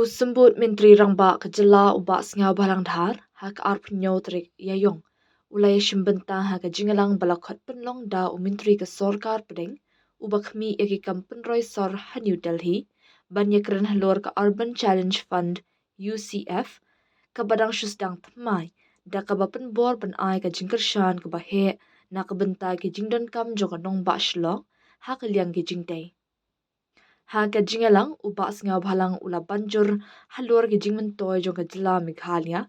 Sembut Menteri Rangba kejela ubak sengau balang dhar hak arpenyo trik yayong. Ulay shimbenta hak jingalang balakot penlong da Menteri ke Sorkar pedeng ubak mi yaki kampen roy sor ha New Delhi banyakran halor ke Urban Challenge Fund UCF kabadang syusdang tmai da kabapen bor ben ai ka jingkershan ke bahe na kabenta ke jingdon kam jong nong ba shlong hak liang ke jingday. Haga jingalang ubak sengau balang ula banjur halur ke jingmen toy jong ke jela Meghalaya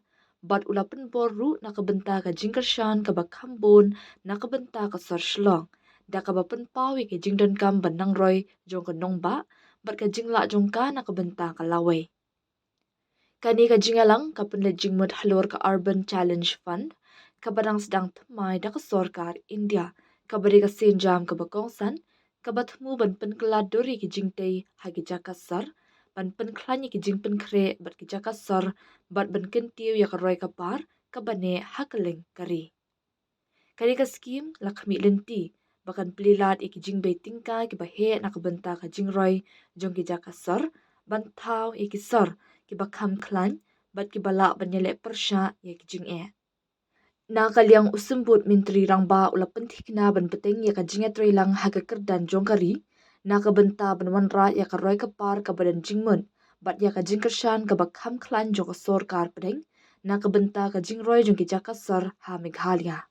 bat ula penbor ru na kabenta ka jingkershan ka bakambun na kabenta ka sor shlong da ka penpawi ke jingdon kam benang roy jong ke nongba bat ka jingla jong ka na kabenta ka laway. Kani ka jingalang ka penlet jingmut halur ka Urban Challenge Fund kabadang sedang temai da ka Sorkar India kabari ka sinjam ka bakongsan kabatmu ban penkelad dori ki jingtei hagi jakasar ban penklanyi ki jing penkre bat ki jakasar bat ban kentiu ya karoy kapar kabane hakaling kari. Kani ka skim lakmi lenti bakan pelilat iki jing bei tingkai ki bahe na kabenta ka jingroy jong ki jakasar ban tau iki sar ki bakam klan bat ki bala banyele persya ya ki jing na kaliang usembut Menteri Rangba ula pentikna ban peteng ya kajinga trilang haga kerdan jongkari na kabenta banwanra ya karoy kapar ka badan jingmun bat ya kajing kershan ka bakham klan jong Sorkar pedeng na kabenta ka jingroy jong ki jakasar ha Meghalaya.